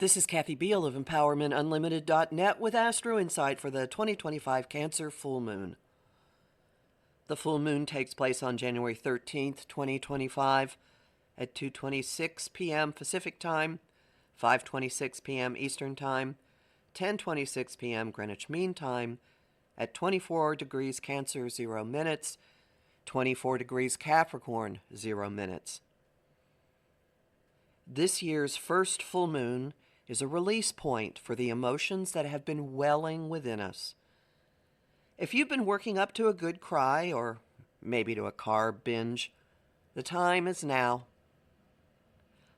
This is Kathy Beal of EmpowermentUnlimited.net with Astro Insight for the 2025 Cancer Full Moon. The full moon takes place on January 13th, 2025 at 2:26 p.m. Pacific Time, 5:26 p.m. Eastern Time, 10:26 p.m. Greenwich Mean Time, at 24 degrees Cancer, 0 minutes, 24 degrees Capricorn, 0 minutes. This year's first full moon is a release point for the emotions that have been welling within us. If you've been working up to a good cry, or maybe to a carb binge, the time is now.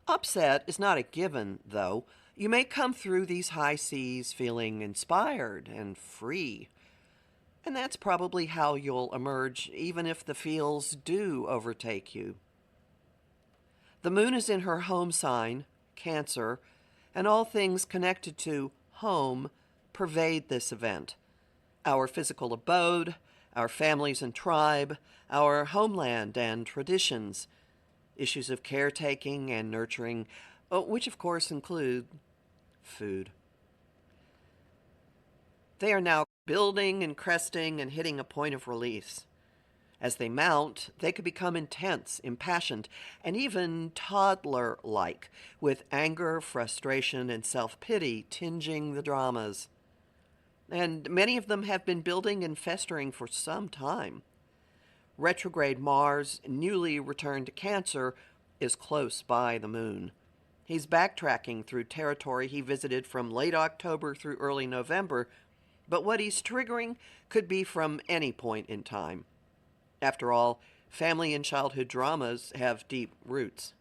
Upset is not a given, though. You may come through these high seas feeling inspired and free. And that's probably how you'll emerge, even if the feels do overtake you. The moon is in her home sign, Cancer, and all things connected to home pervade this event. Our physical abode, our families and tribe, our homeland and traditions, issues of caretaking and nurturing, which of course include food. They are now building and cresting and hitting a point of release. As they mount, they could become intense, impassioned, and even toddler-like, with anger, frustration, and self-pity tinging the dramas. And many of them have been building and festering for some time. Retrograde Mars, newly returned to Cancer, is close by the moon. He's backtracking through territory he visited from late October through early November, but what he's triggering could be from any point in time. After all, family and childhood dramas have deep roots.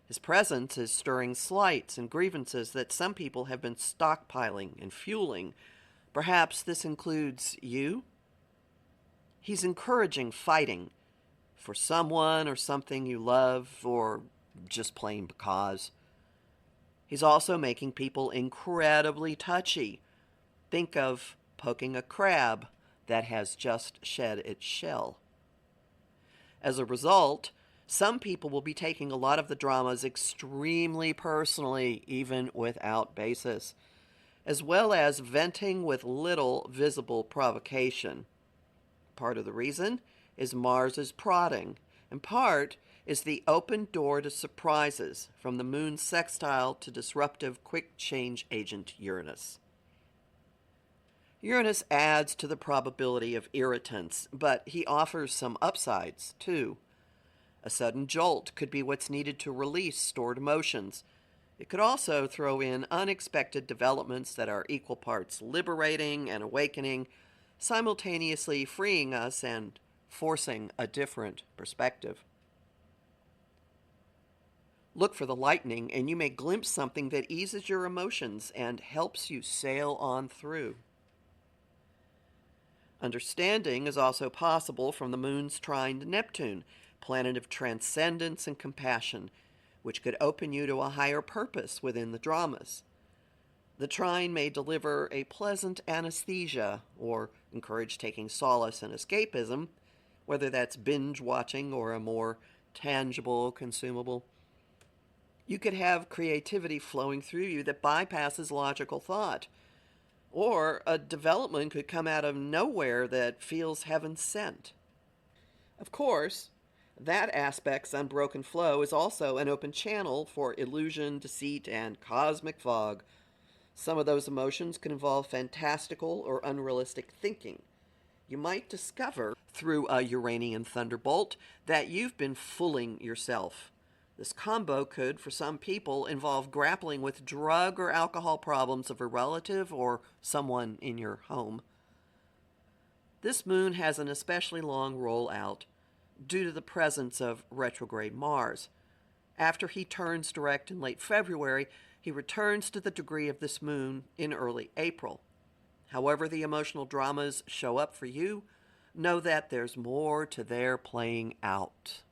His presence is stirring slights and grievances that some people have been stockpiling and fueling. Perhaps this includes you? He's encouraging fighting for someone or something you love, or just plain because. He's also making people incredibly touchy. Think of poking a crab that has just shed its shell. As a result, some people will be taking a lot of the dramas extremely personally, even without basis, as well as venting with little visible provocation. Part of the reason is Mars's prodding, and part is the open door to surprises from the moon's sextile to disruptive quick change agent Uranus. Uranus adds to the probability of irritants, but he offers some upsides, too. A sudden jolt could be what's needed to release stored emotions. It could also throw in unexpected developments that are equal parts liberating and awakening, simultaneously freeing us and forcing a different perspective. Look for the lightning, and you may glimpse something that eases your emotions and helps you sail on through. Understanding is also possible from the moon's trine to Neptune, planet of transcendence and compassion, which could open you to a higher purpose within the dramas. The trine may deliver a pleasant anesthesia or encourage taking solace in escapism, whether that's binge watching or a more tangible consumable. You could have creativity flowing through you that bypasses logical thought. Or a development could come out of nowhere that feels heaven sent. Of course, that aspect's unbroken flow is also an open channel for illusion, deceit, and cosmic fog. Some of those emotions can involve fantastical or unrealistic thinking. You might discover through a Uranian thunderbolt that you've been fooling yourself. This combo could, for some people, involve grappling with drug or alcohol problems of a relative or someone in your home. This moon has an especially long rollout due to the presence of retrograde Mars. After he turns direct in late February, he returns to the degree of this moon in early April. However the emotional dramas show up for you, know that there's more to their playing out.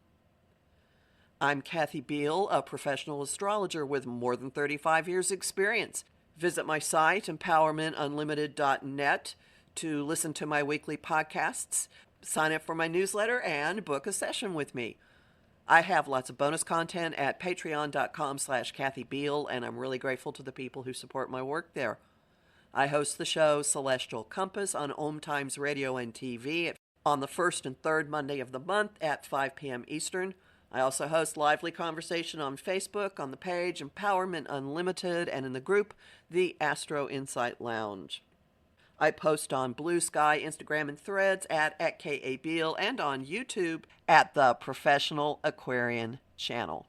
I'm Kathy Beal, a professional astrologer with more than 35 years' experience. Visit my site, EmpowermentUnlimited.net, to listen to my weekly podcasts, sign up for my newsletter, and book a session with me. I have lots of bonus content at patreon.com/Kathy Beal, and I'm really grateful to the people who support my work there. I host the show Celestial Compass on Om Times Radio and TV on the first and third Monday of the month at 5 p.m. Eastern. I also host lively conversation on Facebook, on the page Empowerment Unlimited, and in the group The Astro Insight Lounge. I post on Blue Sky, Instagram, and Threads at KA Beal, and on YouTube at the Professional Aquarian Channel.